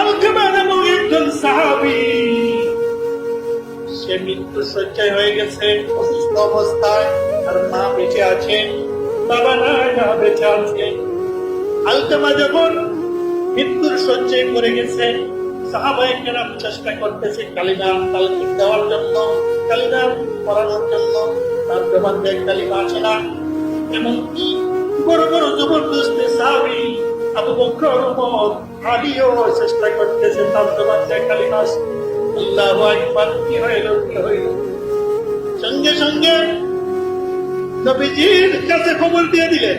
আলকামা নামক একজন সাহাবী, সে মৃত্যু শয্যায় হয়ে গেছে, অসুস্থ অবস্থায়, আর মা বেঁচে আছেন, বাবা নাই, মা বেঁচে আছে। আলকামা যখন মৃত্যুর শয্যায় পড়ে গেছে, সাহাবায়ে কেরাম চেষ্টা করতেছে কালিমা তালকিন দেওয়ার জন্য, কালিমা পড়ানোর জন্য, তার জবান দিয়ে কালিমা আসে না। এমনকি বড় বড় জবরদস্তি সাহাবী আবু বকর, ওমর, আলীও চেষ্টা করতেছে তার জবান দিয়ে কালিমা আসে। আল্লাহু আকবার। কি হইল? সঙ্গে সঙ্গে নবীজির কাছে খবর দিয়ে দিলেন,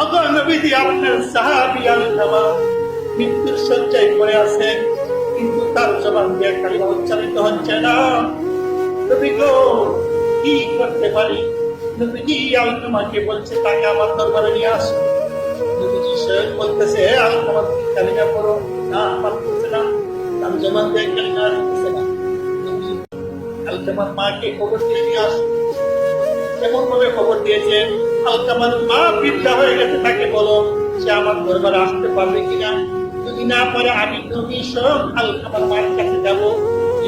আল্লাহ নবীজি, আপনার সাহাবী আলকামা মৃত্যুর শয্যায় পড়ে আছে, কিন্তু তার জবান দিয়ে কালিমা উচ্চারিত হচ্ছে না। নবী গো, কি করতে পারি? নবীজি আলকামাকে বলছে তাকে আমার দরবারে নিয়ে আসো। নবীজি স্বয়ং বলতেছে, আলকামা তুমি কালিমা পড়ো। না, পারতেছে না, তার জবান দিয়ে কালিমা আসতেছে না। আলকামার মাকে খবর দিয়ে নিয়ে আসো। এমন ভাবে খবর দিয়েছে, আলকামার মা বৃদ্ধা হয়ে গেছে, তাকে বলো সে আমার দরবারে আসতে পারবে কিনা। যদি না পারে, আমি নবী স্বয়ং আলকামার মার কাছে যাবো।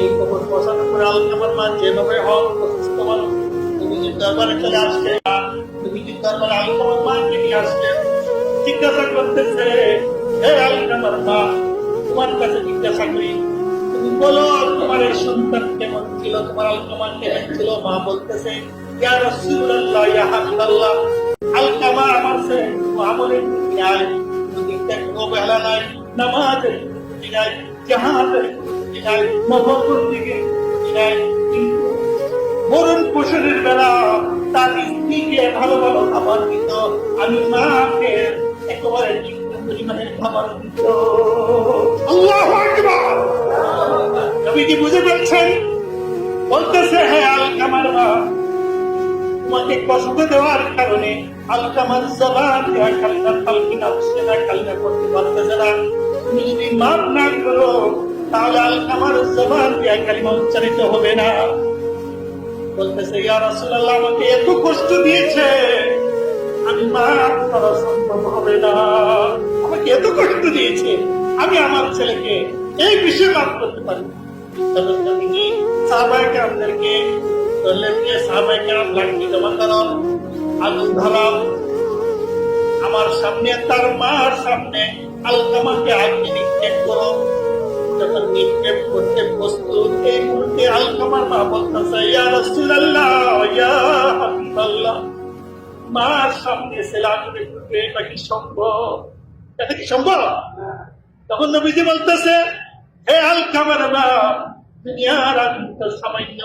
এই খবর পৌঁছানোর পরে আলকামার মা যেভাবে হোক অসুস্থ মানুষ নবীজির দরবারে চলে আসছে। নবীজির দরবারে আলকামার মাকে নিয়ে আসছে, জিজ্ঞাসা করতেছে, হে আলকামার মা, তোমার কাছে জিজ্ঞাসা করি, তুমি বলো তোমার এই সন্তান কেমন ছিল, তোমার আলকামা কেমন ছিল? মা বলতেছে, ইয়া রাসূলুল্লাহ, ইয়া হাবিবাল্লাহ, আলকামা আমার সে আমলের প্রতি নাই, নদীতে কোনো বেলা নাই, নামাজের প্রতি নাই, জিহাদের প্রতি নাই, মহব্বতের দিকে নাই, কিন্তু মরণ পোষণের বেলা তার স্ত্রীকে ভালো ভালো খাবার দিত, আমি মাকে একেবারে নিম্ন পরিমাণের খাবার দিত। আল্লাহু আকবার। নবীজি বুঝে পাচ্ছেন, বলতেছে, হ্যাঁ আলকামার মা, তোমাকে কষ্ট দেওয়ার কারণে আলকামার জবান দেওয়া কালিমা তালকিন আসছে না, কালিমা করতে পারতেছে না। তুমি যদি মাফ না করো, তাহলে আলকামার জবান দেওয়া কালিমা উচ্চারিত হবে না। বলতেছে, ইয়া রাসূলুল্লাহ, আমাকে এত কষ্ট দিয়েছে, আমি মাফ করা সম্ভব হবে না। আমাকে এত কষ্ট দিয়েছে, আমি আমার ছেলেকে এই বিষয়ে মাফ করতে পারি না। তখন নবীজি সাহাবায়ে কেরামদেরকে বললেন যে, সাহাবায়ে কেরাম লাঠি জমা করো, আগুন ধরাও, আমার সামনে, তার মার সামনে আলকামাকে আগুনে নিক্ষেপ করো। যখন নিক্ষেপ করতে প্রস্তুত, এই মুহূর্তে আলকামার মা বলতেছে, ইয়া রাসূলুল্লাহ, ইয়া হাবিবাল্লাহ, মার সামনে ছেলে আগুনে ঢুকবে, এটা কি সম্ভব? এটা কি সম্ভব? তখন নবীজি বলতেছে, হে আলকামার মা, দুনিয়ার আগুন তো সামান্য,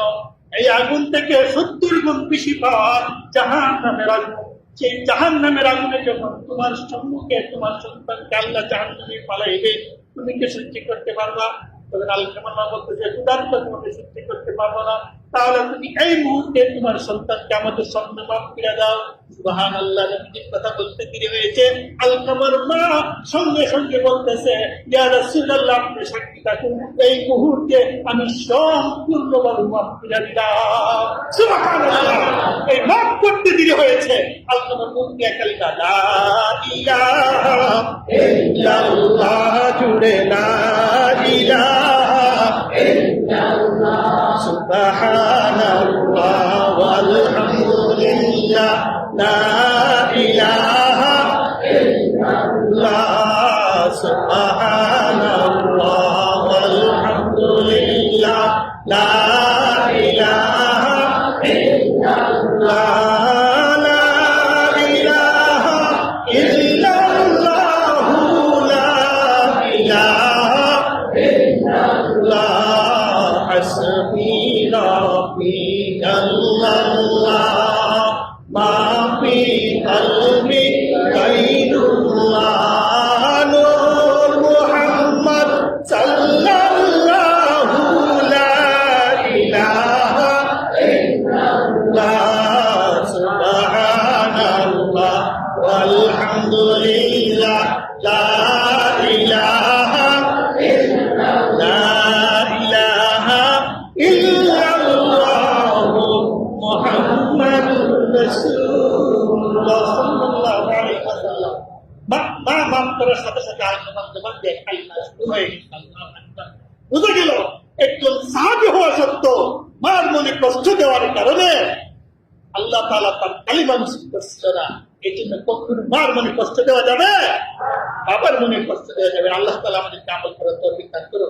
এই আগুন থেকে 70 গুণ বেশি পাওয়ার জাহান্নামের আগুন। সেই জাহান্নামের আগুনে যখন তোমার সম্মুখে তোমার সন্তানকে আল্লাহ জাহান্নামে পালাইবে, তুমি কি সহ্য করতে পারবা? তখন আলকামার মা বলতেছে, ক্ষুধার্ত তোমাকে সহ্য করতে পারবো না, তাহলে তুমি এই মুহূর্তে তোমার সন্তানকে আমাদের সামনে মাফ করে দাও। সুবহানাল্লাহ। নবীজির কথা বলতে দেরি হয়েছে, আলকামার মা সঙ্গে সঙ্গে বলতেছে, ইয়া রাসূলুল্লাহ, আপনি সাক্ষী থাকুন, এই মুহূর্তে আমি সম্পূর্ণভাবে মাফ করে দিলাম। সুবহানাল্লাহ। এই মাফ করতে দেরি হয়েছে, আলকামার মুখ দিয়ে কালিমা লা ইলাহা ইল্লাল্লাহ জুড়ে লা ইলাহা ইল্লাল্লাহ, সুবহানাল্লাহ ওয়ালহামদুলিল্লাহ, লা ইলাহা ইল্লাল্লাহ, সুবহানাল্লাহ ওয়ালহামদুলিল্লাহ, লা ইলাহা ইল্লাল্লাহ, লা ইলাহা ইল্লাল্লাহ, লা ইলাহা ইল্লাল্লাহ, হাসবি রাব্বি আল্লাহ, মা ফি কষ্ট হয়ে গেছে। বুঝে গেল একজন সাহাবী হওয়া সত্ত্বেও মার মনে কষ্ট দেওয়ার কারণে আল্লাহ তাআলা তার কালিমা নসিব করছে না। এই জন্য কখনো মার মনে কষ্ট দেওয়া যাবে, বাবার মনে কষ্ট দেওয়া যাবে। আল্লাহ তাআলা আমাদেরকে আমল করার তৌফিক দান করুন।